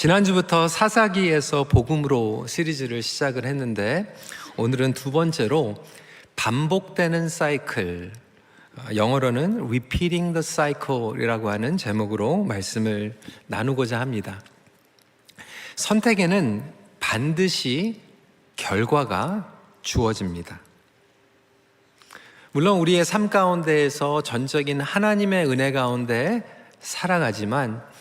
지난주부터 사사기에서 복음으로 시리즈를 시작을 했는데 오늘은 두 번째로 반복되는 사이클, 영어로는 Repeating the Cycle이라고 하는 제목으로 말씀을 나누고자 합니다. 선택에는 반드시 결과가 주어집니다. 물론 우리의 삶 가운데에서 전적인 하나님의 은혜 가운데 살아가지만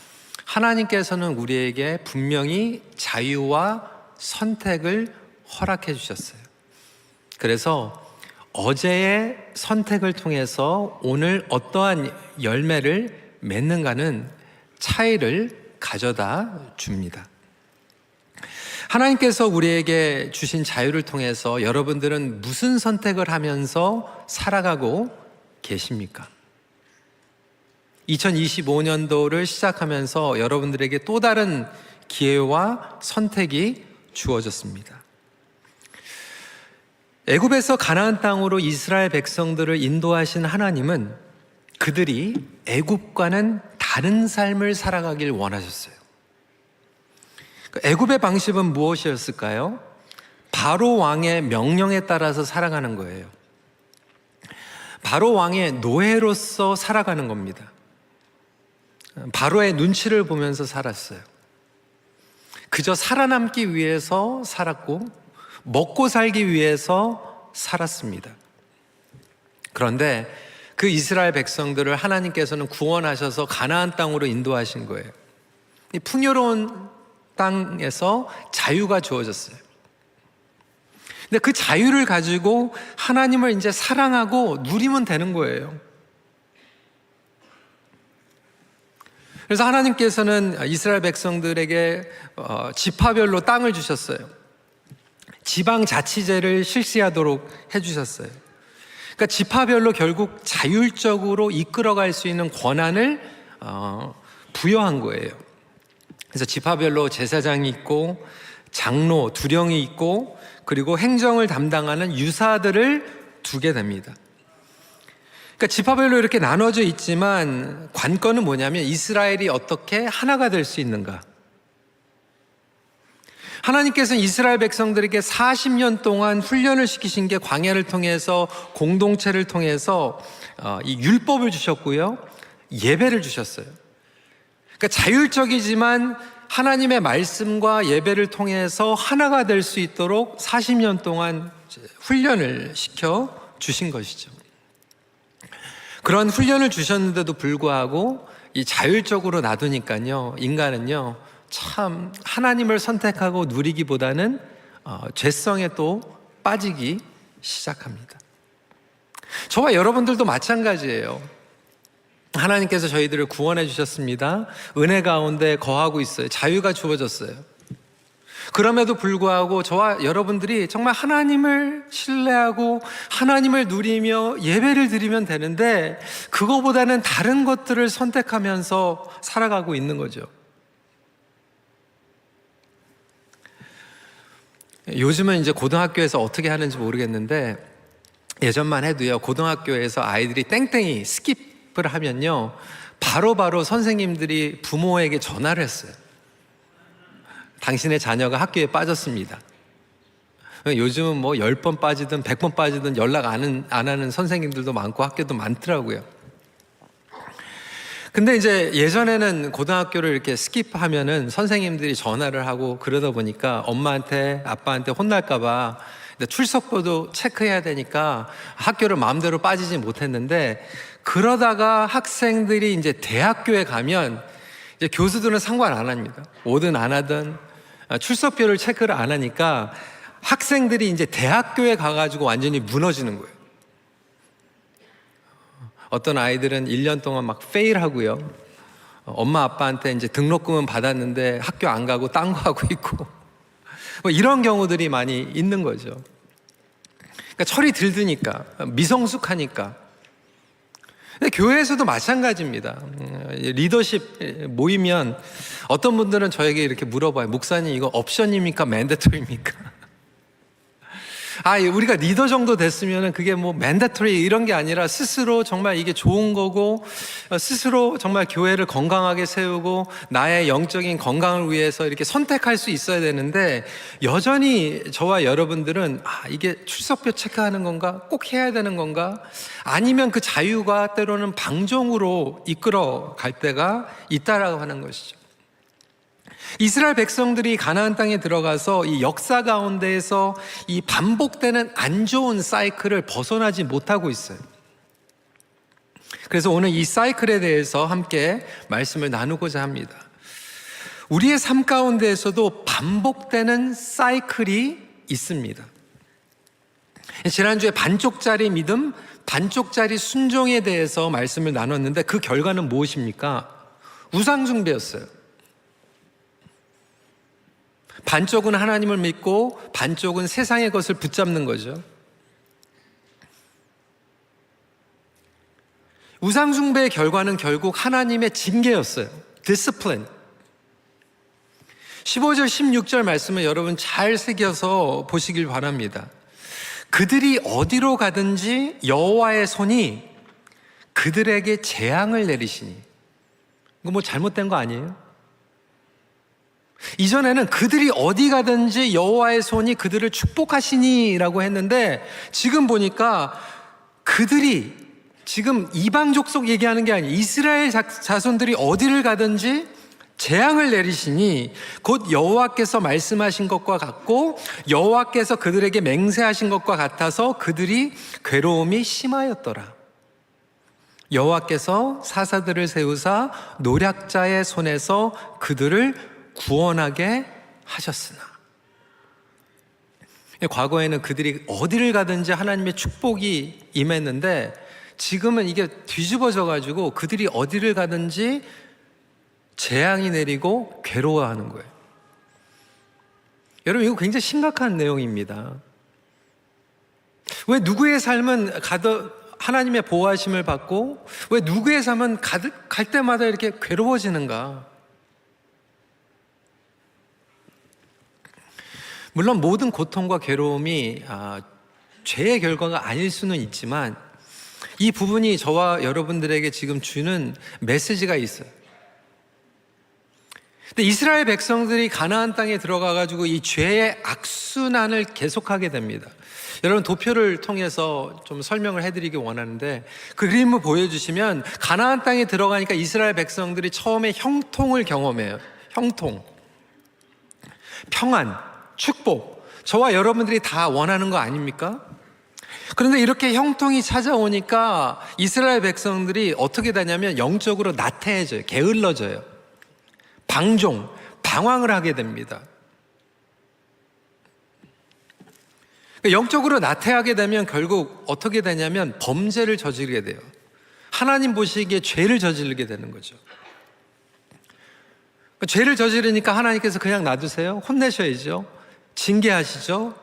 하나님께서는 우리에게 분명히 자유와 선택을 허락해 주셨어요. 그래서 어제의 선택을 통해서 오늘 어떠한 열매를 맺는가는 차이를 가져다 줍니다. 하나님께서 우리에게 주신 자유를 통해서 여러분들은 무슨 선택을 하면서 살아가고 계십니까? 2025년도를 시작하면서 여러분들에게 또 다른 기회와 선택이 주어졌습니다. 애굽에서 가나안 땅으로 이스라엘 백성들을 인도하신 하나님은 그들이 애굽과는 다른 삶을 살아가길 원하셨어요. 애굽의 방식은 무엇이었을까요? 바로 왕의 명령에 따라서 살아가는 거예요. 바로 왕의 노예로서 살아가는 겁니다. 바로의 눈치를 보면서 살았어요. 그저 살아남기 위해서 살았고 먹고 살기 위해서 살았습니다. 그런데 그 이스라엘 백성들을 하나님께서는 구원하셔서 가나안 땅으로 인도하신 거예요. 이 풍요로운 땅에서 자유가 주어졌어요. 근데 그 자유를 가지고 하나님을 이제 사랑하고 누리면 되는 거예요. 그래서 하나님께서는 이스라엘 백성들에게 지파별로 땅을 주셨어요. 지방자치제를 실시하도록 해주셨어요. 그러니까 지파별로 결국 자율적으로 이끌어갈 수 있는 권한을 부여한 거예요. 그래서 지파별로 제사장이 있고 장로, 두령이 있고 그리고 행정을 담당하는 유사들을 두게 됩니다. 그러니까 지파별로 이렇게 나눠져 있지만 관건은 뭐냐면 이스라엘이 어떻게 하나가 될 수 있는가. 하나님께서는 이스라엘 백성들에게 40년 동안 훈련을 시키신 게 광야를 통해서 공동체를 통해서 이 율법을 주셨고요. 예배를 주셨어요. 그러니까 자율적이지만 하나님의 말씀과 예배를 통해서 하나가 될 수 있도록 40년 동안 훈련을 시켜 주신 것이죠. 그런 훈련을 주셨는데도 불구하고 이 자율적으로 놔두니까요, 인간은요, 참 하나님을 선택하고 누리기보다는 죄성에 또 빠지기 시작합니다. 저와 여러분들도 마찬가지예요. 하나님께서 저희들을 구원해 주셨습니다. 은혜 가운데 거하고 있어요. 자유가 주어졌어요. 그럼에도 불구하고 저와 여러분들이 정말 하나님을 신뢰하고 하나님을 누리며 예배를 드리면 되는데 그거보다는 다른 것들을 선택하면서 살아가고 있는 거죠. 요즘은 이제 고등학교에서 어떻게 하는지 모르겠는데 예전만 해도요, 고등학교에서 아이들이 땡땡이 스킵을 하면요, 바로 선생님들이 부모에게 전화를 했어요. 당신의 자녀가 학교에 빠졌습니다. 요즘은 뭐 10번 빠지든 100번 빠지든 연락 안 하는 선생님들도 많고 학교도 많더라고요. 근데 이제 예전에는 고등학교를 이렇게 스킵하면은 선생님들이 전화를 하고 그러다 보니까 엄마한테 아빠한테 혼날까봐 출석부도 체크해야 되니까 학교를 마음대로 빠지지 못했는데, 그러다가 학생들이 이제 대학교에 가면 이제 교수들은 상관 안 합니다. 오든 안 하든 출석표를 체크를 안 하니까 학생들이 이제 대학교에 가가지고 완전히 무너지는 거예요. 어떤 아이들은 1년 동안 막 페일하고요. 엄마 아빠한테 이제 등록금은 받았는데 학교 안 가고 딴 거 하고 있고 뭐 이런 경우들이 많이 있는 거죠. 그러니까 철이 들드니까, 미성숙하니까. 근데 교회에서도 마찬가지입니다. 리더십 모이면 어떤 분들은 저에게 이렇게 물어봐요. 목사님, 이거 옵션입니까? 맨데토리입니까? 우리가 리더 정도 됐으면 그게 뭐 맨다토리 이런 게 아니라 스스로 정말 이게 좋은 거고, 스스로 정말 교회를 건강하게 세우고 나의 영적인 건강을 위해서 이렇게 선택할 수 있어야 되는데, 여전히 저와 여러분들은 이게 출석표 체크하는 건가? 꼭 해야 되는 건가? 아니면 그 자유가 때로는 방종으로 이끌어 갈 때가 있다라고 하는 것이죠. 이스라엘 백성들이 가나안 땅에 들어가서 이 역사 가운데에서 이 반복되는 안 좋은 사이클을 벗어나지 못하고 있어요. 그래서 오늘 이 사이클에 대해서 함께 말씀을 나누고자 합니다. 우리의 삶 가운데에서도 반복되는 사이클이 있습니다. 지난주에 반쪽짜리 믿음, 반쪽짜리 순종에 대해서 말씀을 나눴는데 그 결과는 무엇입니까? 우상숭배였어요. 반쪽은 하나님을 믿고 반쪽은 세상의 것을 붙잡는 거죠. 우상숭배의 결과는 결국 하나님의 징계였어요. 디스플린. 15절 16절 말씀을 여러분 잘 새겨서 보시길 바랍니다. 그들이 어디로 가든지 여호와의 손이 그들에게 재앙을 내리시니. 이거 뭐 잘못된 거 아니에요? 이전에는 그들이 어디 가든지 여호와의 손이 그들을 축복하시니라고 했는데, 지금 보니까 그들이 지금 이방 족속 얘기하는 게 아니에요. 이스라엘 자손들이 어디를 가든지 재앙을 내리시니 곧 여호와께서 말씀하신 것과 같고 여호와께서 그들에게 맹세하신 것과 같아서 그들이 괴로움이 심하였더라. 여호와께서 사사들을 세우사 노략자의 손에서 그들을 구원하게 하셨으나. 과거에는 그들이 어디를 가든지 하나님의 축복이 임했는데, 지금은 이게 뒤집어져 가지고 그들이 어디를 가든지 재앙이 내리고 괴로워하는 거예요. 여러분, 이거 굉장히 심각한 내용입니다. 왜 누구의 삶은 하나님의 보호하심을 받고 왜 누구의 삶은 갈 때마다 이렇게 괴로워지는가? 물론 모든 고통과 괴로움이 죄의 결과가 아닐 수는 있지만, 이 부분이 저와 여러분들에게 지금 주는 메시지가 있어요. 근데 이스라엘 백성들이 가나안 땅에 들어가가지고 이 죄의 악순환을 계속하게 됩니다. 여러분, 도표를 통해서 좀 설명을 해드리기 원하는데, 그 그림을 보여주시면 가나안 땅에 들어가니까 이스라엘 백성들이 처음에 형통을 경험해요. 형통, 평안, 축복, 저와 여러분들이 다 원하는 거 아닙니까? 그런데 이렇게 형통이 찾아오니까 이스라엘 백성들이 어떻게 되냐면 영적으로 나태해져요. 게을러져요. 방종, 방황을 하게 됩니다. 영적으로 나태하게 되면 결국 어떻게 되냐면 범죄를 저지르게 돼요. 하나님 보시기에 죄를 저지르게 되는 거죠. 죄를 저지르니까 하나님께서 그냥 놔두세요? 혼내셔야죠. 징계하시죠.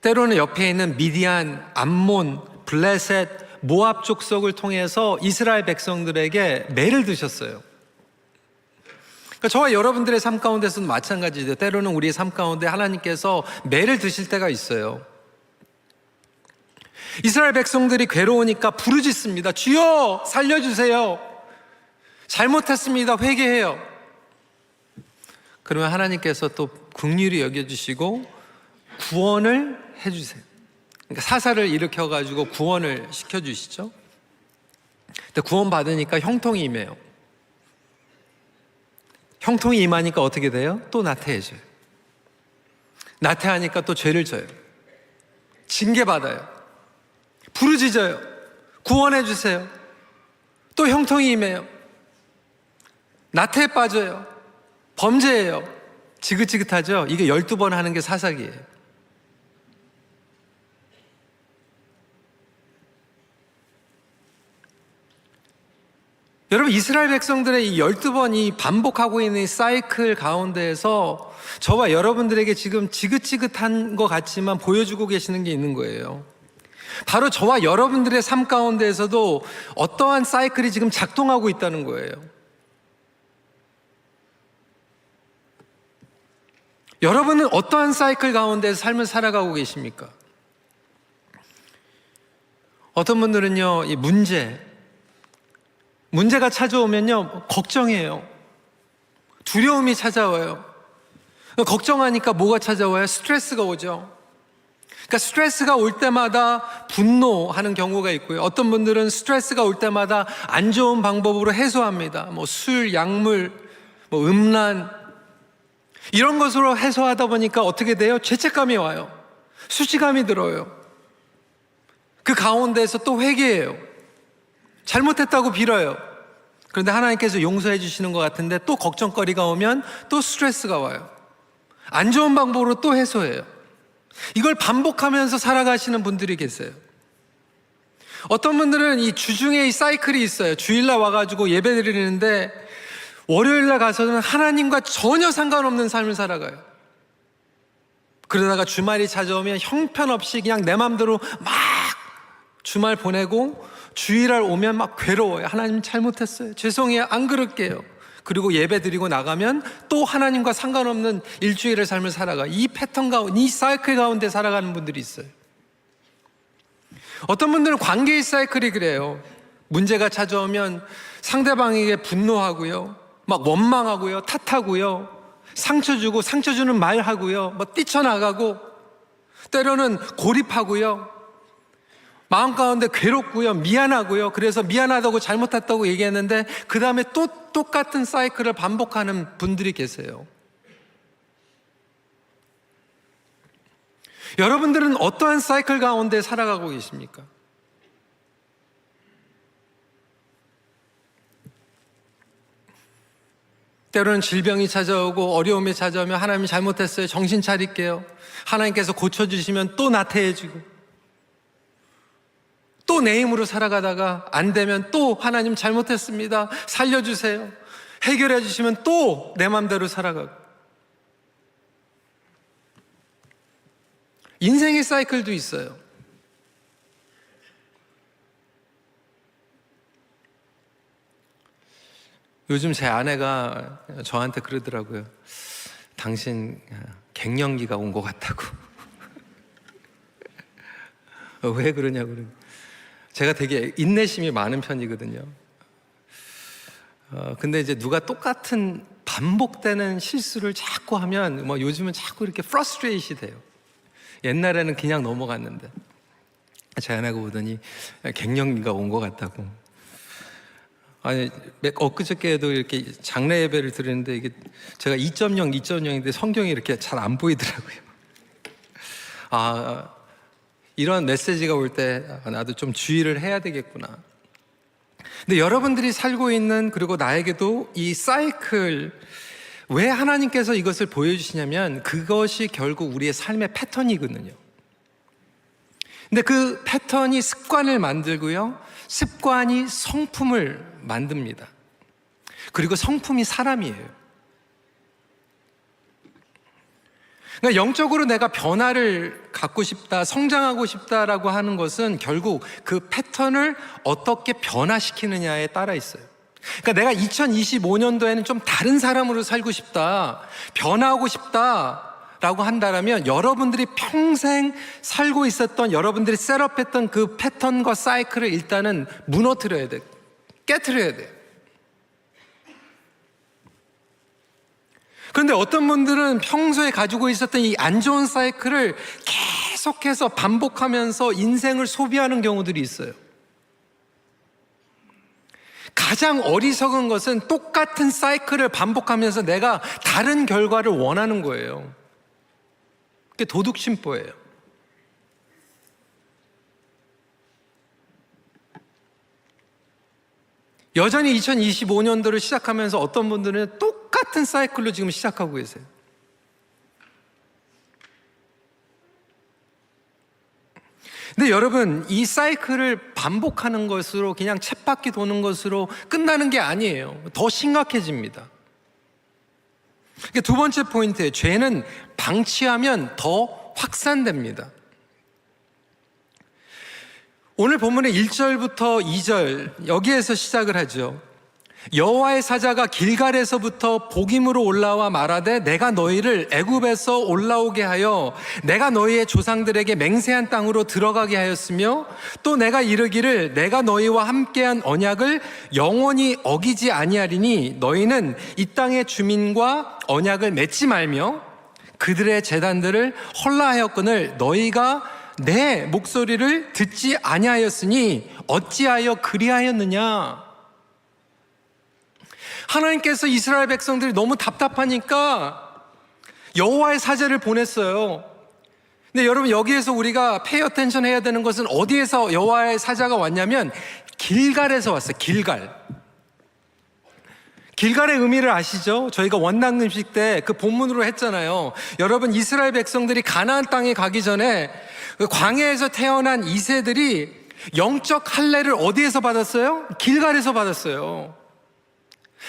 때로는 옆에 있는 미디안, 암몬, 블레셋, 모압 족속을 통해서 이스라엘 백성들에게 매를 드셨어요. 그러니까 저와 여러분들의 삶 가운데서도 마찬가지죠. 때로는 우리의 삶 가운데 하나님께서 매를 드실 때가 있어요. 이스라엘 백성들이 괴로우니까 부르짖습니다. 주여 살려주세요. 잘못했습니다. 회개해요. 그러면 하나님께서 또 긍휼히 여겨주시고 구원을 해주세요. 그러니까 사사를 일으켜가지고 구원을 시켜주시죠. 근데 구원 받으니까 형통이 임해요. 형통이 임하니까 어떻게 돼요? 또 나태해져요. 나태하니까 또 죄를 져요. 징계받아요. 부르짖어요. 구원해주세요. 또 형통이 임해요. 나태에 빠져요. 범죄예요. 지긋지긋하죠? 이게 12번 하는 게 사사기예요. 여러분, 이스라엘 백성들의 이 12번이 반복하고 있는 이 사이클 가운데에서 저와 여러분들에게 지금 지긋지긋한 것 같지만 보여주고 계시는 게 있는 거예요. 바로 저와 여러분들의 삶 가운데에서도 어떠한 사이클이 지금 작동하고 있다는 거예요. 여러분은 어떠한 사이클 가운데 삶을 살아가고 계십니까? 어떤 분들은요, 이 문제가 찾아오면요, 걱정해요. 두려움이 찾아와요. 걱정하니까 뭐가 찾아와요? 스트레스가 오죠. 그러니까 스트레스가 올 때마다 분노하는 경우가 있고요. 어떤 분들은 스트레스가 올 때마다 안 좋은 방법으로 해소합니다. 뭐 술, 약물, 뭐 음란 이런 것으로 해소하다 보니까 어떻게 돼요? 죄책감이 와요. 수치감이 들어요. 그 가운데에서 또 회개해요. 잘못했다고 빌어요. 그런데 하나님께서 용서해 주시는 것 같은데 또 걱정거리가 오면 또 스트레스가 와요. 안 좋은 방법으로 또 해소해요. 이걸 반복하면서 살아가시는 분들이 계세요. 어떤 분들은 이 주중에 이 사이클이 있어요. 주일날 와가지고 예배 드리는데 월요일날 가서는 하나님과 전혀 상관없는 삶을 살아가요. 그러다가 주말이 찾아오면 형편없이 그냥 내 맘대로 막 주말 보내고 주일날 오면 막 괴로워요. 하나님 잘못했어요. 죄송해요. 안 그럴게요. 그리고 예배 드리고 나가면 또 하나님과 상관없는 일주일의 삶을 살아가. 이 패턴 가운데, 이 사이클 가운데 살아가는 분들이 있어요. 어떤 분들은 관계의 사이클이 그래요. 문제가 찾아오면 상대방에게 분노하고요, 막 원망하고요, 탓하고요, 상처 주고 상처 주는 말 하고요, 뭐 뛰쳐나가고 때로는 고립하고요, 마음 가운데 괴롭고요, 미안하고요. 그래서 미안하다고 잘못했다고 얘기했는데 그 다음에 또 똑같은 사이클을 반복하는 분들이 계세요. 여러분들은 어떠한 사이클 가운데 살아가고 계십니까? 때로는 질병이 찾아오고 어려움이 찾아오면 하나님 잘못했어요. 정신 차릴게요. 하나님께서 고쳐주시면 또 나태해지고 또 내 힘으로 살아가다가 안 되면 또 하나님 잘못했습니다. 살려주세요. 해결해 주시면 또 내 맘대로 살아가고. 인생의 사이클도 있어요. 요즘 제 아내가 저한테 그러더라고요. 당신 갱년기가 온 것 같다고. 왜 그러냐고. 제가 되게 인내심이 많은 편이거든요. 근데 이제 누가 똑같은 반복되는 실수를 자꾸 하면 뭐 요즘은 자꾸 이렇게 프러스트레이션이 돼요. 옛날에는 그냥 넘어갔는데 제 아내가 보더니 갱년기가 온 것 같다고. 아니 엊그저께도 이렇게 장례 예배를 드리는데 이게 제가 2.0인데 성경이 이렇게 잘 안 보이더라고요. 이런 메시지가 올 때 나도 좀 주의를 해야 되겠구나. 근데 여러분들이 살고 있는, 그리고 나에게도 이 사이클, 왜 하나님께서 이것을 보여주시냐면 그것이 결국 우리의 삶의 패턴이거든요. 근데 그 패턴이 습관을 만들고요, 습관이 성품을 만듭니다. 그리고 성품이 사람이에요. 그러니까 영적으로 내가 변화를 갖고 싶다, 성장하고 싶다라고 하는 것은 결국 그 패턴을 어떻게 변화시키느냐에 따라 있어요. 그러니까 내가 2025년도에는 좀 다른 사람으로 살고 싶다, 변화하고 싶다라고 한다면 여러분들이 평생 살고 있었던, 여러분들이 셋업했던 그 패턴과 사이클을 일단은 무너뜨려야 돼요. 깨트려야 돼요. 그런데 어떤 분들은 평소에 가지고 있었던 이 안 좋은 사이클을 계속해서 반복하면서 인생을 소비하는 경우들이 있어요. 가장 어리석은 것은 똑같은 사이클을 반복하면서 내가 다른 결과를 원하는 거예요. 그게 도둑심보예요. 여전히 2025년도를 시작하면서 어떤 분들은 똑같은 사이클로 지금 시작하고 계세요. 근데 여러분, 이 사이클을 반복하는 것으로, 그냥 쳇바퀴 도는 것으로 끝나는 게 아니에요. 더 심각해집니다. 두 번째 포인트예요. 죄는 방치하면 더 확산됩니다. 오늘 본문의 1절부터 2절, 여기에서 시작을 하죠. 여호와의 사자가 길갈에서부터 복임으로 올라와 말하되 내가 너희를 애굽에서 올라오게 하여 내가 너희의 조상들에게 맹세한 땅으로 들어가게 하였으며 또 내가 이르기를 내가 너희와 함께한 언약을 영원히 어기지 아니하리니 너희는 이 땅의 주민과 언약을 맺지 말며 그들의 제단들을 헐라하였거늘 너희가 내 목소리를 듣지 아니하였으니 어찌하여 그리하였느냐. 하나님께서 이스라엘 백성들이 너무 답답하니까 여호와의 사자를 보냈어요. 근데 여러분, 여기에서 우리가 페이 어텐션 해야 되는 것은 어디에서 여호와의 사자가 왔냐면 길갈에서 왔어요. 길갈의 의미를 아시죠? 저희가 원당 음식 때 그 본문으로 했잖아요. 여러분, 이스라엘 백성들이 가나안 땅에 가기 전에 그 광야에서 태어난 이세들이 영적 할례를 어디에서 받았어요? 길갈에서 받았어요.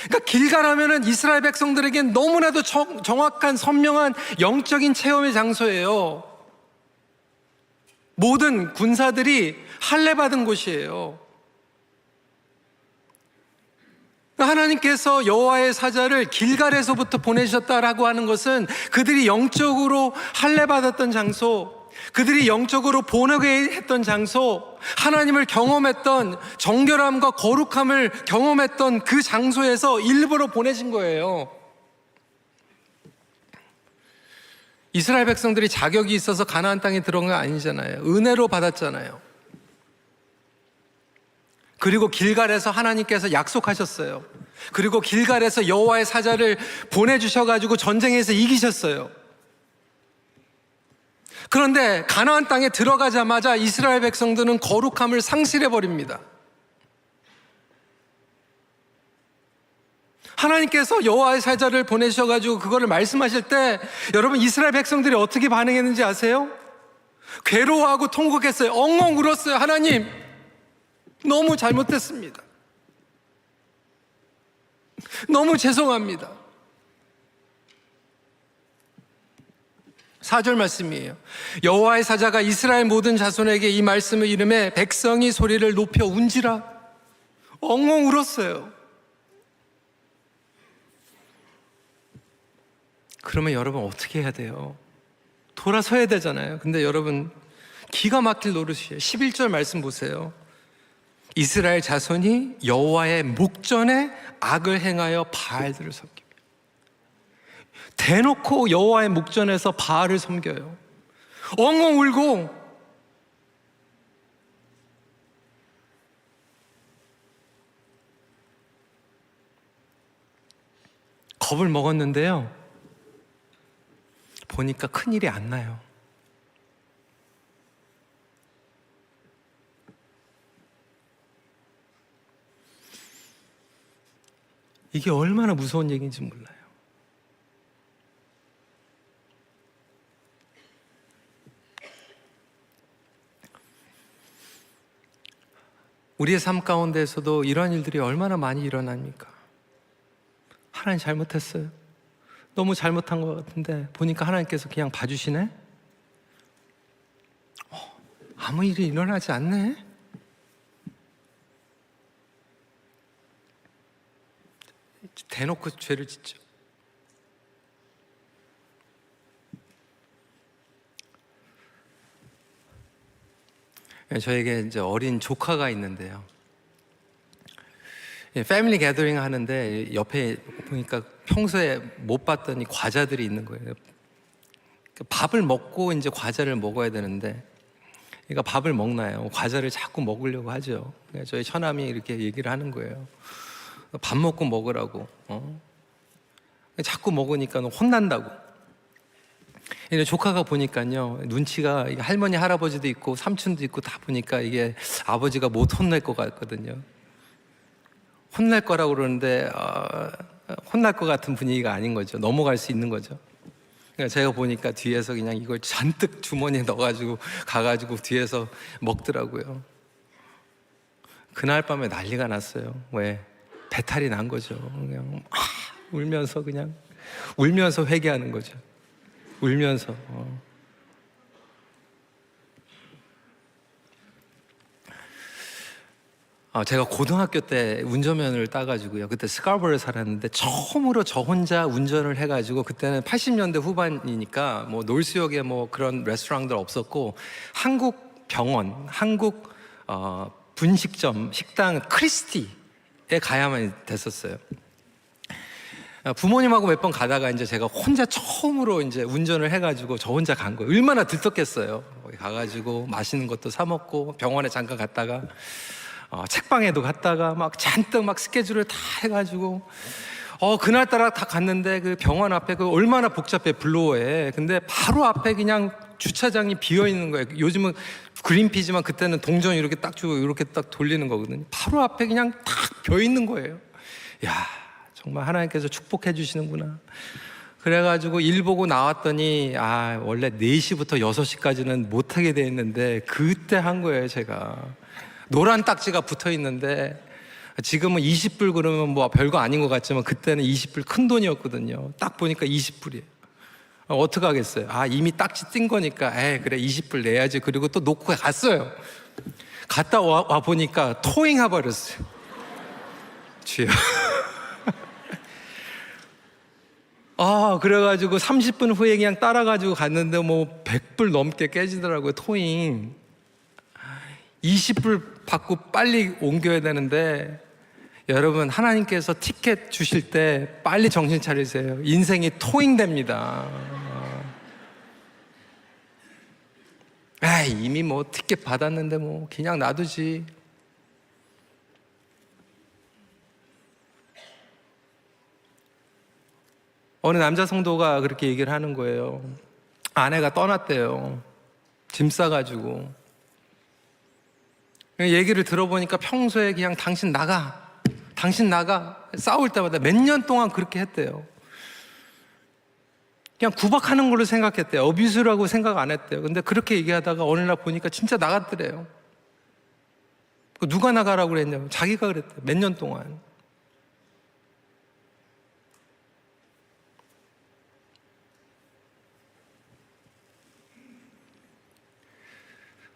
그러니까 길갈 하면은 이스라엘 백성들에겐 너무나도 정확한 선명한 영적인 체험의 장소예요. 모든 군사들이 할례 받은 곳이에요. 하나님께서 여호와의 사자를 길갈에서부터 보내셨다라고 하는 것은 그들이 영적으로 할례 받았던 장소, 그들이 영적으로 본하게 했던 장소, 하나님을 경험했던 정결함과 거룩함을 경험했던 그 장소에서 일부러 보내신 거예요. 이스라엘 백성들이 자격이 있어서 가나안 땅에 들어온 건 아니잖아요. 은혜로 받았잖아요. 그리고 길갈에서 하나님께서 약속하셨어요. 그리고 길갈에서 여호와의 사자를 보내주셔가지고 전쟁에서 이기셨어요. 그런데 가나안 땅에 들어가자마자 이스라엘 백성들은 거룩함을 상실해버립니다. 하나님께서 여호와의 사자를 보내셔가지고 그거를 말씀하실 때 여러분, 이스라엘 백성들이 어떻게 반응했는지 아세요? 괴로워하고 통곡했어요. 엉엉 울었어요. 하나님, 너무 잘못했습니다. 너무 죄송합니다. 4절 말씀이에요. 여호와의 사자가 이스라엘 모든 자손에게 이 말씀을 이름해 백성이 소리를 높여 운지라. 엉엉 울었어요. 그러면 여러분 어떻게 해야 돼요? 돌아서야 되잖아요. 근데 여러분, 기가 막힐 노릇이에요. 11절 말씀 보세요. 이스라엘 자손이 여호와의 목전에 악을 행하여 바알들을 섬기며. 대놓고 여호와의 목전에서 바알을 섬겨요. 엉엉 울고. 겁을 먹었는데요, 보니까 큰일이 안 나요. 이게 얼마나 무서운 얘기인지 몰라요. 우리의 삶 가운데에서도 이런 일들이 얼마나 많이 일어납니까? 하나님 잘못했어요. 너무 잘못한 것 같은데 보니까 하나님께서 그냥 봐주시네? 아무 일이 일어나지 않네? 대놓고 죄를 짓죠. 저에게 이제 어린 조카가 있는데요. 패밀리 게더링 하는데 옆에 보니까 평소에 못 봤던 이 과자들이 있는 거예요. 밥을 먹고 이제 과자를 먹어야 되는데, 그러니까 밥을 먹나요? 과자를 자꾸 먹으려고 하죠. 저희 처남이 이렇게 얘기를 하는 거예요. 밥 먹고 먹으라고. 자꾸 먹으니까 혼난다고. 조카가 보니까요, 눈치가 할머니 할아버지도 있고 삼촌도 있고 다 보니까 이게 아버지가 못 혼낼 것 같거든요. 혼날 거라고 그러는데 혼날 것 같은 분위기가 아닌 거죠. 넘어갈 수 있는 거죠. 그러니까 제가 보니까 뒤에서 그냥 이걸 잔뜩 주머니에 넣어가지고 가가지고 뒤에서 먹더라고요. 그날 밤에 난리가 났어요. 왜? 배탈이 난 거죠. 그냥 울면서 그냥 울면서 회개하는 거죠. 울면서. 제가 고등학교 때 운전면허를 따가지고요. 그때 스카버를 살았는데 처음으로 저 혼자 운전을 해가지고, 그때는 80년대 후반이니까 뭐 놀수역에 뭐 그런 레스토랑들 없었고, 한국 병원, 한국 분식점, 식당 크리스티에 가야만 됐었어요. 부모님하고 몇 번 가다가 이제 제가 혼자 처음으로 이제 운전을 해가지고 저 혼자 간 거예요. 얼마나 들떴겠어요. 거기 가가지고 맛있는 것도 사 먹고, 병원에 잠깐 갔다가 책방에도 갔다가 막 잔뜩 막 스케줄을 다 해가지고 그날따라 다 갔는데, 그 병원 앞에 그 얼마나 복잡해, 블로어에. 근데 바로 앞에 그냥 주차장이 비어 있는 거예요. 요즘은 그린피지만 그때는 동전 이렇게 딱 주고 이렇게 딱 돌리는 거거든요. 바로 앞에 그냥 딱 비어 있는 거예요. 야, 정말 하나님께서 축복해 주시는구나. 그래가지고 일 보고 나왔더니 원래 4시부터 6시까지는 못하게 돼 있는데, 그때 한 거예요. 제가 노란 딱지가 붙어 있는데, 지금은 20불 그러면 뭐 별거 아닌 것 같지만 그때는 20불 큰 돈이었거든요. 딱 보니까 20불이에요. 어떻게 하겠어요? 이미 딱지 띈 거니까 그래 20불 내야지. 그리고 또 놓고 갔어요. 갔다 와 보니까 토잉 해버렸어요. 주여. 그래가지고 30분 후에 그냥 따라가지고 갔는데 뭐 100불 넘게 깨지더라고요. 토잉 20불 받고 빨리 옮겨야 되는데, 여러분, 하나님께서 티켓 주실 때 빨리 정신 차리세요. 인생이 토잉됩니다. 이미 뭐 티켓 받았는데 뭐 그냥 놔두지. 어느 남자 성도가 그렇게 얘기를 하는 거예요. 아내가 떠났대요. 짐 싸가지고. 얘기를 들어보니까 평소에 그냥 당신 나가 싸울 때마다 몇 년 동안 그렇게 했대요. 그냥 구박하는 걸로 생각했대요. 어뷰스라고 생각 안 했대요. 근데 그렇게 얘기하다가 어느 날 보니까 진짜 나갔더래요. 누가 나가라고 그랬냐면 자기가 그랬대요. 몇 년 동안.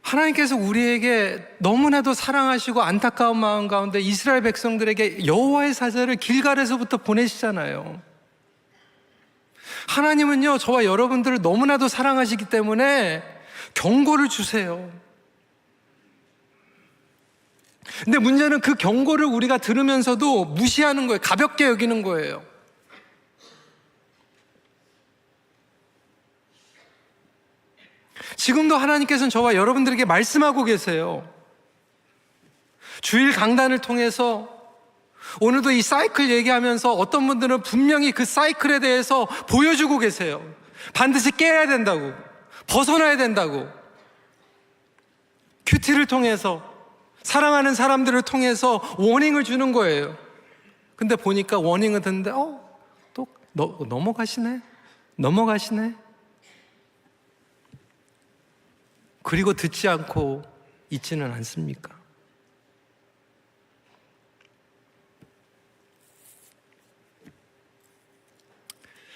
하나님께서 우리에게 너무나도 사랑하시고 안타까운 마음 가운데 이스라엘 백성들에게 여호와의 사자를 길갈에서부터 보내시잖아요. 하나님은요, 저와 여러분들을 너무나도 사랑하시기 때문에 경고를 주세요. 근데 문제는 그 경고를 우리가 들으면서도 무시하는 거예요. 가볍게 여기는 거예요. 지금도 하나님께서는 저와 여러분들에게 말씀하고 계세요. 주일 강단을 통해서 오늘도 이 사이클 얘기하면서 어떤 분들은 분명히 그 사이클에 대해서 보여주고 계세요. 반드시 깨야 된다고, 벗어나야 된다고. 큐티를 통해서, 사랑하는 사람들을 통해서 워닝을 주는 거예요. 근데 보니까 워닝을 듣는데 또 넘어가시네. 그리고 듣지 않고 있지는 않습니까?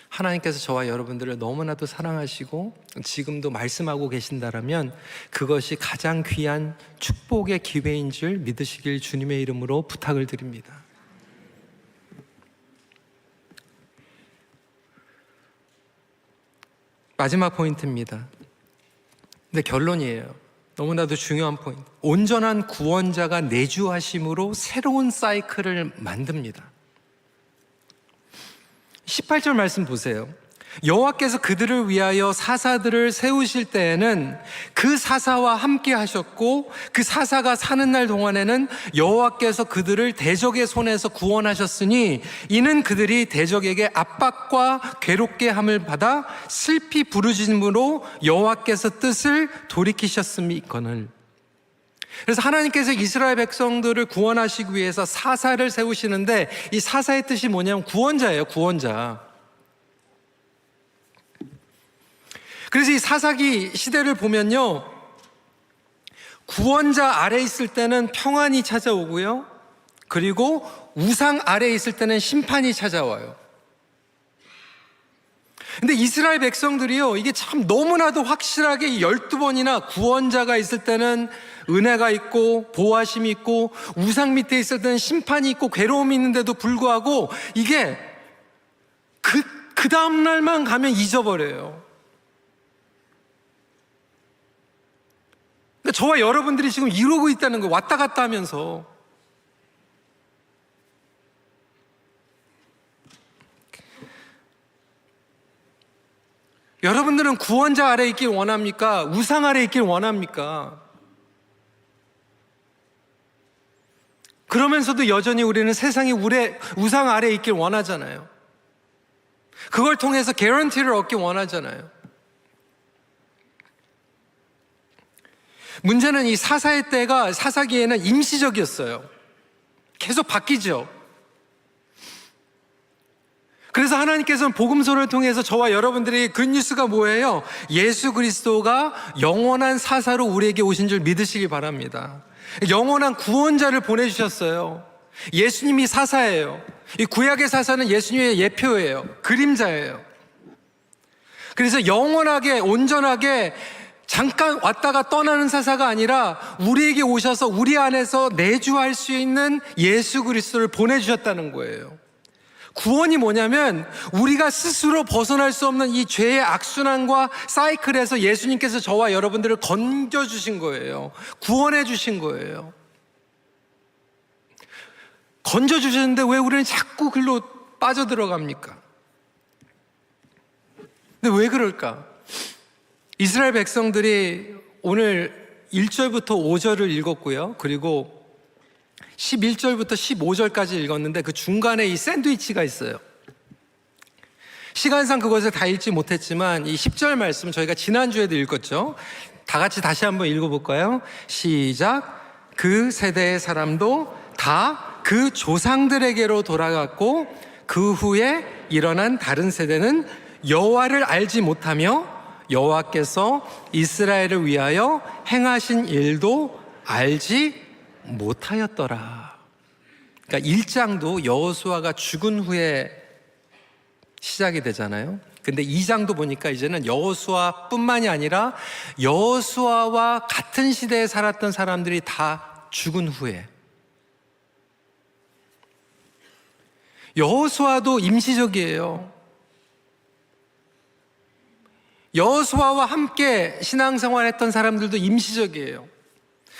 하나님께서 저와 여러분들을 너무나도 사랑하시고 지금도 말씀하고 계신다라면 그것이 가장 귀한 축복의 기회인 줄 믿으시길 주님의 이름으로 부탁을 드립니다. 마지막 포인트입니다. 근데 결론이에요. 너무나도 중요한 포인트. 온전한 구원자가 내주하심으로 새로운 사이클을 만듭니다. 18절 말씀 보세요. 여호와께서 그들을 위하여 사사들을 세우실 때에는 그 사사와 함께 하셨고 그 사사가 사는 날 동안에는 여호와께서 그들을 대적의 손에서 구원하셨으니 이는 그들이 대적에게 압박과 괴롭게 함을 받아 슬피 부르짖음으로 여호와께서 뜻을 돌이키셨음이거늘. 그래서 하나님께서 이스라엘 백성들을 구원하시기 위해서 사사를 세우시는데 이 사사의 뜻이 뭐냐면 구원자예요. 구원자. 그래서 이 사사기 시대를 보면요, 구원자 아래 있을 때는 평안이 찾아오고요, 그리고 우상 아래 있을 때는 심판이 찾아와요. 근데 이스라엘 백성들이요, 이게 참 너무나도 확실하게 12번이나 구원자가 있을 때는 은혜가 있고 보호하심이 있고 우상 밑에 있었던 심판이 있고 괴로움이 있는데도 불구하고 이게 그 다음 날만 가면 잊어버려요. 그러니까 저와 여러분들이 지금 이러고 있다는 거예요. 왔다 갔다 하면서. 여러분들은 구원자 아래 있길 원합니까? 우상 아래 있길 원합니까? 그러면서도 여전히 우리는 세상이 우상 아래 있길 원하잖아요. 그걸 통해서 개런티를 얻길 원하잖아요. 문제는 이 사사의 때가 사사기에는 임시적이었어요. 계속 바뀌죠. 그래서 하나님께서는 복음서를 통해서 저와 여러분들에게 굿뉴스가 뭐예요? 예수 그리스도가 영원한 사사로 우리에게 오신 줄 믿으시기 바랍니다. 영원한 구원자를 보내주셨어요. 예수님이 사사예요. 이 구약의 사사는 예수님의 예표예요. 그림자예요. 그래서 영원하게 온전하게 잠깐 왔다가 떠나는 사사가 아니라 우리에게 오셔서 우리 안에서 내주할 수 있는 예수 그리스도를 보내주셨다는 거예요. 구원이 뭐냐면 우리가 스스로 벗어날 수 없는 이 죄의 악순환과 사이클에서 예수님께서 저와 여러분들을 건져주신 거예요. 구원해 주신 거예요. 건져주셨는데 왜 우리는 자꾸 글로 빠져들어갑니까? 근데 왜 그럴까? 이스라엘 백성들이 오늘 1절부터 5절을 읽었고요. 그리고 11절부터 15절까지 읽었는데 그 중간에 이 샌드위치가 있어요. 시간상 그것을 다 읽지 못했지만 이 10절 말씀 저희가 지난주에도 읽었죠. 다 같이 다시 한번 읽어볼까요? 시작. 그 세대의 사람도 다 그 조상들에게로 돌아갔고 그 후에 일어난 다른 세대는 여호와를 알지 못하며 여호와께서 이스라엘을 위하여 행하신 일도 알지 못하였더라. 그러니까 1장도 여호수아가 죽은 후에 시작이 되잖아요. 근데 2장도 보니까 이제는 여호수아뿐만이 아니라 여호수아와 같은 시대에 살았던 사람들이 다 죽은 후에, 여호수아도 임시적이에요. 여호수아와 함께 신앙생활했던 사람들도 임시적이에요.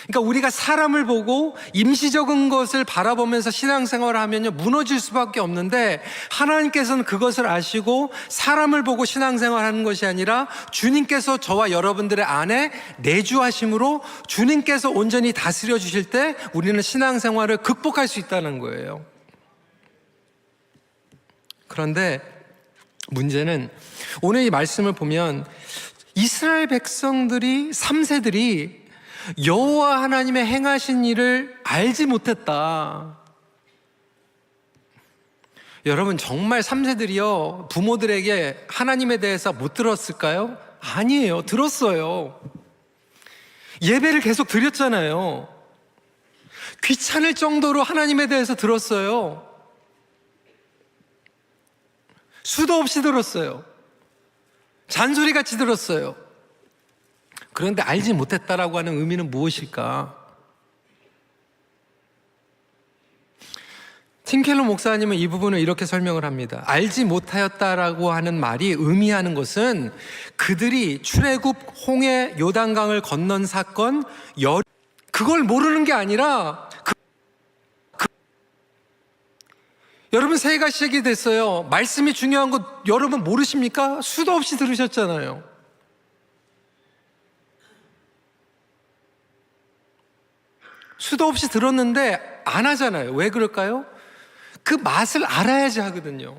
그러니까 우리가 사람을 보고 임시적인 것을 바라보면서 신앙생활을 하면요 무너질 수밖에 없는데, 하나님께서는 그것을 아시고 사람을 보고 신앙생활하는 것이 아니라 주님께서 저와 여러분들의 안에 내주하심으로 주님께서 온전히 다스려 주실 때 우리는 신앙생활을 극복할 수 있다는 거예요. 그런데 문제는 오늘 이 말씀을 보면 이스라엘 백성들이 3세들이 여호와 하나님의 행하신 일을 알지 못했다. 여러분, 정말 3세들이요 부모들에게 하나님에 대해서 못 들었을까요? 아니에요. 들었어요. 예배를 계속 드렸잖아요. 귀찮을 정도로 하나님에 대해서 들었어요. 수도 없이 들었어요. 잔소리같이 들었어요. 그런데 알지 못했다라고 하는 의미는 무엇일까? 팀 켈러 목사님은 이 부분을 이렇게 설명을 합니다. 알지 못하였다라고 하는 말이 의미하는 것은 그들이 출애굽, 홍해, 요단강을 건넌 사건, 그걸 모르는 게 아니라 여러분, 새해가 시작이 됐어요. 말씀이 중요한 거 여러분 모르십니까? 수도 없이 들으셨잖아요. 수도 없이 들었는데 안 하잖아요. 왜 그럴까요? 그 맛을 알아야지 하거든요.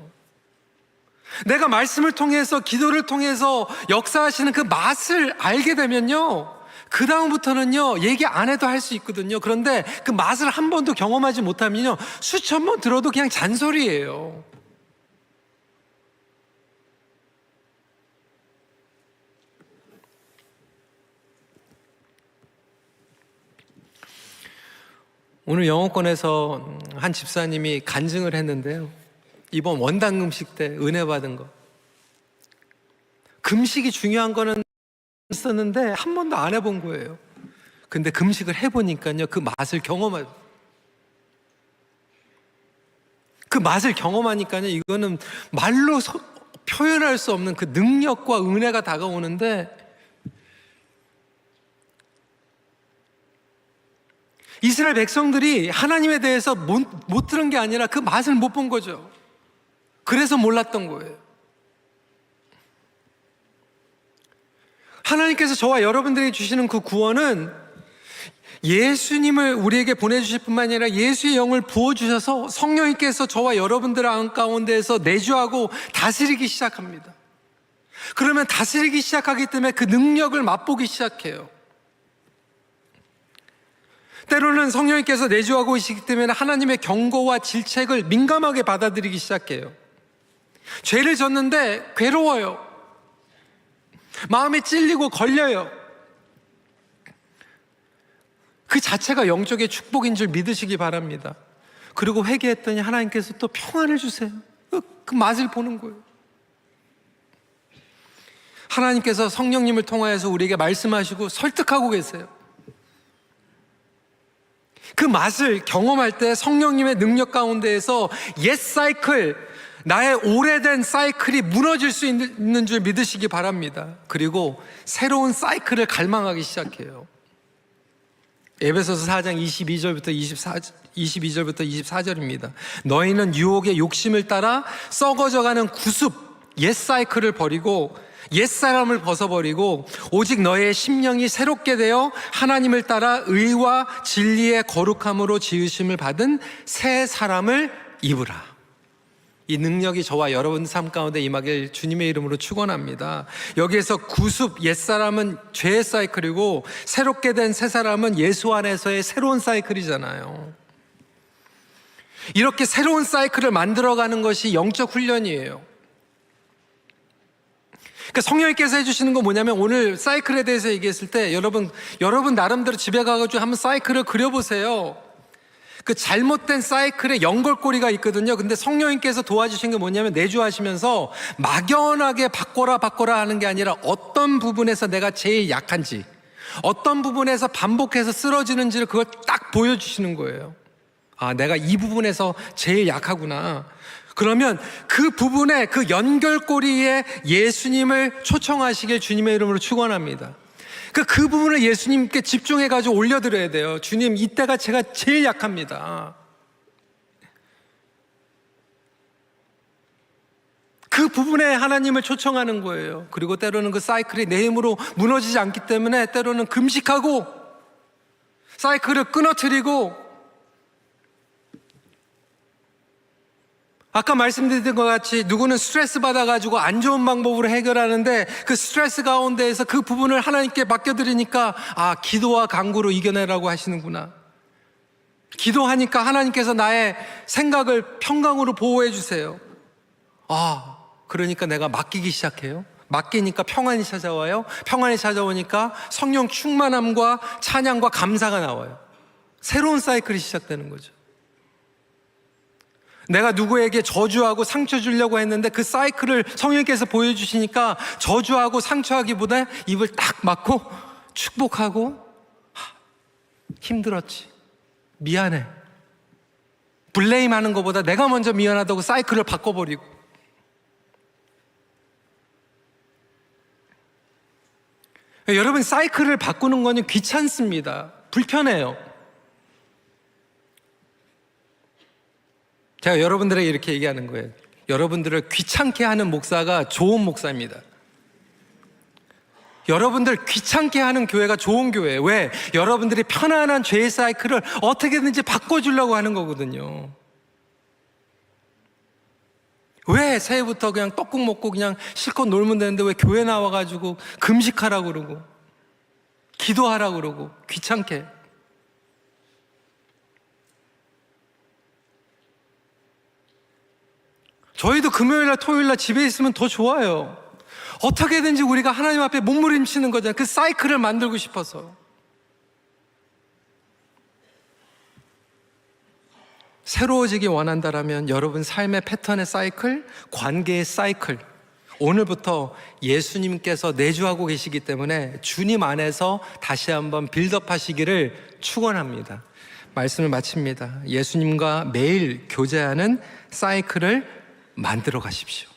내가 말씀을 통해서, 기도를 통해서 역사하시는 그 맛을 알게 되면요 그 다음부터는요 얘기 안 해도 할 수 있거든요. 그런데 그 맛을 한 번도 경험하지 못하면요 수천 번 들어도 그냥 잔소리예요. 오늘 영어권에서 한 집사님이 간증을 했는데요, 이번 원당 금식 때 은혜 받은 거, 금식이 중요한 거는 있었는데 한 번도 안 해본 거예요. 근데 금식을 해보니까요, 그 맛을 경험하니까요, 이거는 말로 표현할 수 없는 그 능력과 은혜가 다가오는데, 이스라엘 백성들이 하나님에 대해서 못 들은 게 아니라 그 맛을 못 본 거죠. 그래서 몰랐던 거예요. 하나님께서 저와 여러분들에게 주시는 그 구원은 예수님을 우리에게 보내주실 뿐만 아니라 예수의 영을 부어주셔서 성령님께서 저와 여러분들 가운데에서 내주하고 다스리기 시작합니다. 그러면 다스리기 시작하기 때문에 그 능력을 맛보기 시작해요. 때로는 성령님께서 내주하고 계시기 때문에 하나님의 경고와 질책을 민감하게 받아들이기 시작해요. 죄를 졌는데 괴로워요. 마음이 찔리고 걸려요. 그 자체가 영적인 축복인 줄 믿으시기 바랍니다. 그리고 회개했더니 하나님께서 또 평안을 주세요. 그 맛을 보는 거예요. 하나님께서 성령님을 통하여서 우리에게 말씀하시고 설득하고 계세요. 그 맛을 경험할 때 성령님의 능력 가운데에서 옛 사이클, 나의 오래된 사이클이 무너질 수 있는 줄 믿으시기 바랍니다. 그리고 새로운 사이클을 갈망하기 시작해요. 에베소서 4장 22절부터 24절입니다. 너희는 유혹의 욕심을 따라 썩어져가는 구습, 옛 사이클을 버리고 옛 사람을 벗어버리고 오직 너의 심령이 새롭게 되어 하나님을 따라 의와 진리의 거룩함으로 지으심을 받은 새 사람을 입으라. 이 능력이 저와 여러분 삶 가운데 임하길 주님의 이름으로 축원합니다. 여기에서 구습, 옛사람은 죄의 사이클이고 새롭게 된 새 사람은 예수 안에서의 새로운 사이클이잖아요. 이렇게 새로운 사이클을 만들어가는 것이 영적 훈련이에요. 그러니까 성령님께서 해주시는 건 뭐냐면, 오늘 사이클에 대해서 얘기했을 때 여러분 나름대로 집에 가가지고 한번 사이클을 그려보세요. 그 잘못된 사이클에 연결고리가 있거든요. 근데 성령님께서 도와주신 게 뭐냐면, 내주하시면서 막연하게 바꿔라 하는 게 아니라 어떤 부분에서 내가 제일 약한지, 어떤 부분에서 반복해서 쓰러지는지를 그걸 딱 보여주시는 거예요. 아, 내가 이 부분에서 제일 약하구나. 그러면 그 부분에, 그 연결고리에 예수님을 초청하시길 주님의 이름으로 축원합니다. 그 부분을 예수님께 집중해가지고 올려드려야 돼요. 주님, 이때가 제가 제일 약합니다. 그 부분에 하나님을 초청하는 거예요. 그리고 때로는 그 사이클이 내 힘으로 무너지지 않기 때문에 때로는 금식하고 사이클을 끊어뜨리고, 아까 말씀드린 것 같이 누구는 스트레스 받아가지고 안 좋은 방법으로 해결하는데, 그 스트레스 가운데에서 그 부분을 하나님께 맡겨드리니까, 아, 기도와 간구로 이겨내라고 하시는구나. 기도하니까 하나님께서 나의 생각을 평강으로 보호해 주세요. 아, 그러니까 내가 맡기기 시작해요. 맡기니까 평안이 찾아와요. 평안이 찾아오니까 성령 충만함과 찬양과 감사가 나와요. 새로운 사이클이 시작되는 거죠. 내가 누구에게 저주하고 상처 주려고 했는데 그 사이클을 성령께서 보여주시니까 저주하고 상처하기보다 입을 딱 막고 축복하고, 힘들었지, 미안해, 블레임 하는 것보다 내가 먼저 미안하다고 사이클을 바꿔버리고. 여러분, 사이클을 바꾸는 거는 귀찮습니다. 불편해요. 제가 여러분들에게 이렇게 얘기하는 거예요. 여러분들을 귀찮게 하는 목사가 좋은 목사입니다. 여러분들 귀찮게 하는 교회가 좋은 교회예요. 왜? 여러분들이 편안한 죄의 사이클을 어떻게든지 바꿔주려고 하는 거거든요. 왜 새해부터 그냥 떡국 먹고 그냥 실컷 놀면 되는데 왜 교회 나와가지고 금식하라고 그러고 기도하라고 그러고 귀찮게. 저희도 금요일날 토요일날 집에 있으면 더 좋아요. 어떻게든지 우리가 하나님 앞에 몸부림치는 거잖아요. 그 사이클을 만들고 싶어서. 새로워지기 원한다라면 여러분 삶의 패턴의 사이클, 관계의 사이클, 오늘부터 예수님께서 내주하고 계시기 때문에 주님 안에서 다시 한번 빌드업 하시기를 축원합니다. 말씀을 마칩니다. 예수님과 매일 교제하는 사이클을 만들어 가십시오.